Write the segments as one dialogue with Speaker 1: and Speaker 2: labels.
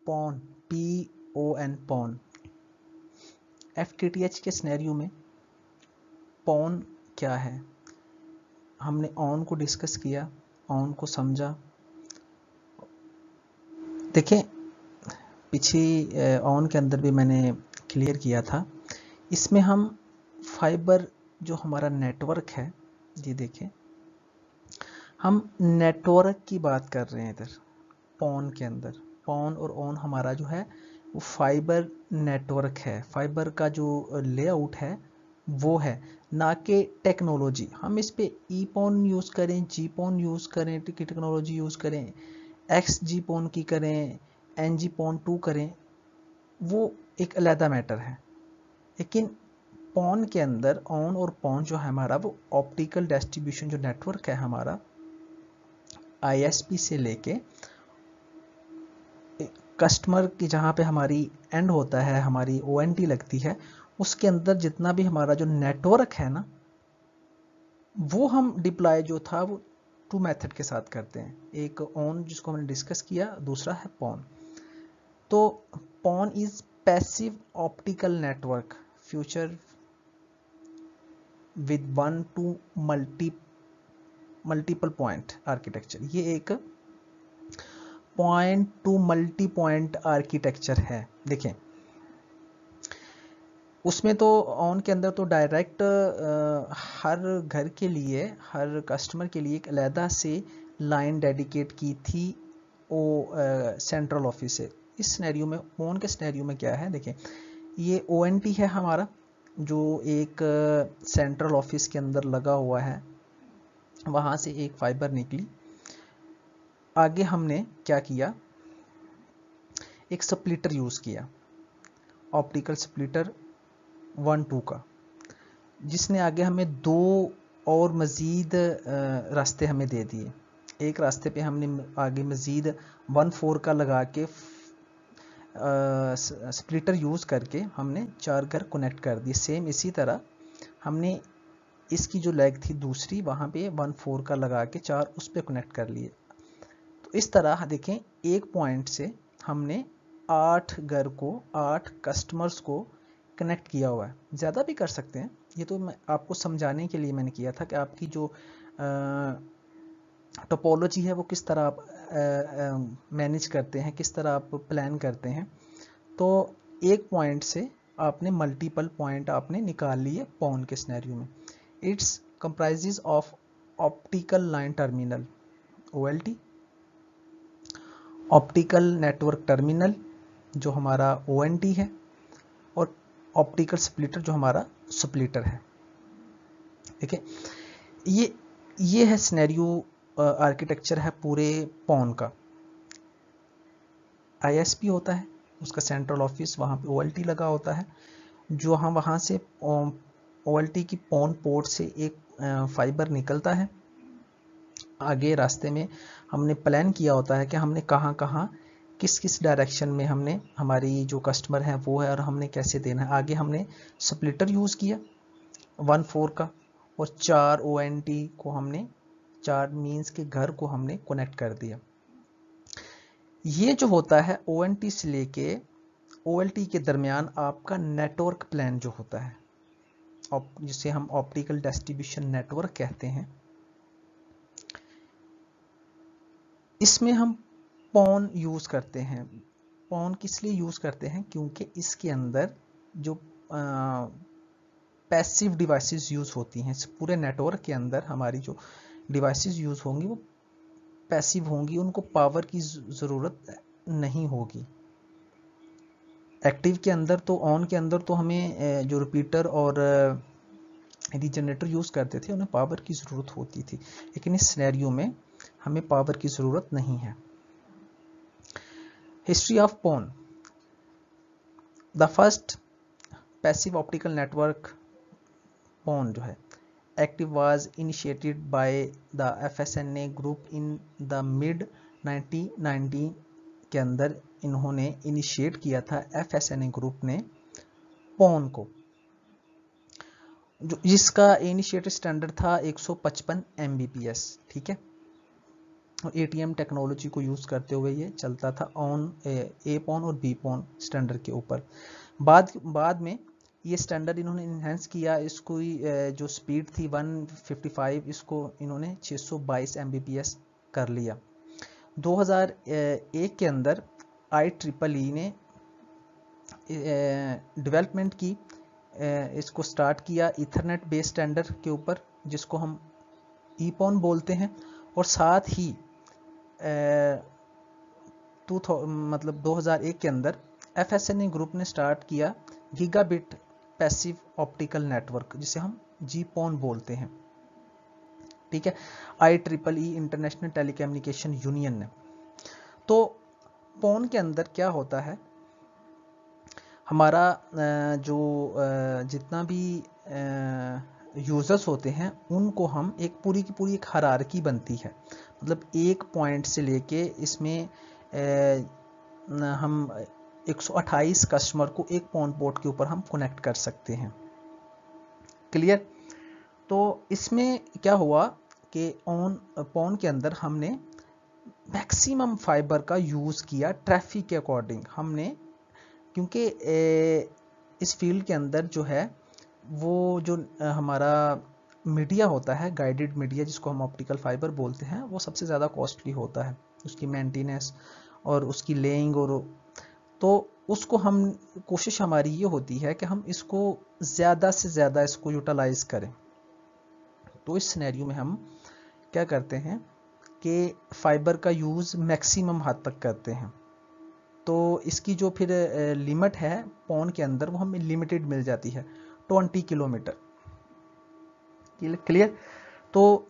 Speaker 1: Pawn, PON, PON. FTTH के scenario में PON क्या है, हमने ऑन को डिस्कस किया, ऑन को समझा। देखें पीछे ऑन के अंदर भी मैंने क्लियर किया था। इसमें हम फाइबर जो हमारा नेटवर्क है, ये देखें हम नेटवर्क की बात कर रहे हैं इधर पॉन के अंदर। पॉन और ऑन हमारा जो है वो फाइबर नेटवर्क है, फाइबर का जो लेआउट है वो है, ना कि टेक्नोलॉजी। हम इस पे EPON यूज़ करें, GPON यूज़ करें, टेक्नोलॉजी यूज़ करें, XGPON की करें, NGPON 2 करें, वो एक अलग मैटर है। लेकिन पॉन के अंदर ऑन और पॉन जो है हमारा वो ऑप्टिकल डिस्ट्रीब्यूशन जो नेटवर्क है हमारा, ISP से लेके कस्टमर की जहाँ पे हमारी एंड होता है, हमारी ONT लगती है, उसके अंदर जितना भी हमारा जो नेटवर्क है ना, वो हम डिप्लॉय जो था वो 2 मेथड के साथ करते हैं। एक ऑन जिसको हमने डिस्कस किया, दूसरा है पॉन। तो porn is passive optical network future with 1 to multiple point architecture. ये एक point two multi point architecture है। देखें उसमें तो ऑन के अंदर तो डायरेक्ट हर घर के लिए, हर कस्टमर के लिए एक अलहदा से लाइन डेडिकेट की थी वो सेंट्रल ऑफिस से। इस सिनेरियो में, ऑन के सिनेरियो में क्या है, देखें ये ONT है हमारा जो एक सेंट्रल ऑफिस के अंदर लगा हुआ है, वहाँ से एक फाइबर निकली। आगे हमने क्या किया, एक स्प्लिटर यूज़ किया, ऑप्टिकल स्प्लिटर 1-2 का, जिसने आगे हमें 2 और मज़ीद रास्ते हमें दे दिए। एक रास्ते पे हमने आगे मज़ीद 1/4 का लगा के स्प्लिटर यूज़ करके हमने 4 घर कनेक्ट कर दिए। सेम इसी तरह हमने इसकी जो लेग थी दूसरी, वहाँ पे 1/4 का लगा के 4 उस पर कनेक्ट कर लिए। तो इस तरह देखें एक पॉइंट से हमने 8 घर को, 8 कस्टमर्स को कनेक्ट किया हुआ है। ज़्यादा भी कर सकते हैं, ये तो मैं आपको समझाने के लिए मैंने किया था कि आपकी जो टोपोलॉजी है वो किस तरह आप मैनेज करते हैं, किस तरह आप प्लान करते हैं। तो एक पॉइंट से आपने मल्टीपल पॉइंट आपने निकाल लिए पॉन के सिनेरियो में। It's comprises of optical line terminal OLT, optical network terminal जो हमारा ONT है, और ऑप्टिकल स्प्लिटर जो हमारा स्प्लिटर है। देखिए ये है सिनेरियो, आर्किटेक्चर है पूरे पॉन का। ISP होता है, उसका सेंट्रल ऑफिस, वहाँ पे OLT लगा होता है, जो हम वहाँ से OLT की पॉन पोर्ट से एक फाइबर निकलता है। आगे रास्ते में हमने प्लान किया होता है कि हमने कहाँ कहाँ किस किस डायरेक्शन में हमने, हमारी जो कस्टमर है वो है और हमने कैसे देना है। आगे हमने स्प्लिटर यूज़ किया 1/4 का, और 4 ONT को हमने, 4 मीन्स के घर को हमने कनेक्ट कर दिया। ये जो होता है ONT से लेके OLT के दरमियान आपका नेटवर्क प्लान जो होता है, जिसे हम ऑप्टिकल डिस्ट्रीब्यूशन नेटवर्क कहते हैं, इसमें हम पॉन यूज़ करते हैं। पॉन किस लिए यूज़ करते हैं, क्योंकि इसके अंदर जो पैसिव डिवाइसेस यूज़ होती हैं, इस पूरे नेटवर्क के अंदर हमारी जो डिवाइसेस यूज़ होंगी वो पैसिव होंगी, उनको पावर की ज़रूरत नहीं होगी। एक्टिव के अंदर तो, ऑन के अंदर तो हमें जो रिपीटर और रीजनरेटर यूज़ करते थे उन्हें पावर की ज़रूरत होती थी, लेकिन इस सिनेरियो में हमें पावर की ज़रूरत नहीं है। History of PON, the first passive optical network PON जो है active was initiated by the FSNA group in the mid 1990 के अंदर इन्होंने इनिशिएट किया था FSNA ग्रुप ने पॉन को, जिसका इनिशिएटेड स्टैंडर्ड था 155 Mbps। ठीक है, ATM टेक्नोलॉजी को यूज़ करते हुए ये चलता था ऑन ए पॉन और बी पॉन स्टैंडर्ड के ऊपर। बाद में ये स्टैंडर्ड इन्होंने इन्हेंस किया, इसको जो स्पीड थी 155 इसको इन्होंने 622 Mbps कर लिया। 2001 के अंदर IEEE ने डेवलपमेंट की, इसको स्टार्ट किया ईथरनेट बेस्ड स्टैंडर्ड के ऊपर जिसको हम ईपॉन बोलते हैं, और साथ ही 2001 के अंदर FSNA ग्रुप ने स्टार्ट किया गीगाबिट पैसिव ऑप्टिकल नेटवर्क जिसे हम GPON बोलते हैं, ठीक है, IEEE इंटरनेशनल टेलीकम्युनिकेशन यूनियन ने। तो पॉन के अंदर क्या होता है, हमारा जो जितना भी यूजर्स होते हैं उनको हम एक पूरी की पूरी एक हायरार्की बनती है, मतलब एक पॉइंट से लेके इसमें हम 128 कस्टमर को एक पॉन पोर्ट के ऊपर हम कनेक्ट कर सकते हैं। क्लियर? तो इसमें क्या हुआ कि पॉन के अंदर हमने मैक्सिमम फाइबर का यूज़ किया ट्रैफिक के अकॉर्डिंग हमने, क्योंकि इस फील्ड के अंदर जो है वो जो हमारा मीडिया होता है, गाइडेड मीडिया जिसको हम ऑप्टिकल फाइबर बोलते हैं, वो सबसे ज़्यादा कॉस्टली होता है, उसकी मेंटेनेंस और उसकी लेइंग, और तो उसको हम कोशिश हमारी ये होती है कि हम इसको ज़्यादा से ज़्यादा इसको यूटिलाइज करें। तो इस सिनेरियो में हम क्या करते हैं कि फाइबर का यूज़ मैक्सिमम हद तक करते हैं। तो इसकी जो फिर लिमिट है पॉन के अंदर वो हमें लिमिटेड मिल जाती है 20 किलोमीटर। क्लियर? तो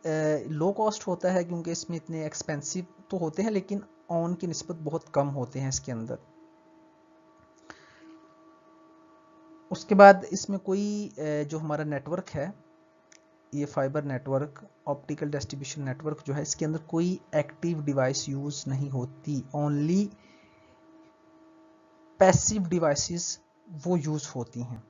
Speaker 1: लो कॉस्ट होता है क्योंकि इसमें इतने एक्सपेंसिव तो होते हैं लेकिन ऑन की निस्बत बहुत कम होते हैं इसके अंदर। उसके बाद इसमें कोई जो हमारा नेटवर्क है, ये fibre network optical distribution network जो है, इसके अंदर कोई एक्टिव डिवाइस यूज नहीं होती, ओनली पैसिव डिवाइसेस वो यूज होती हैं।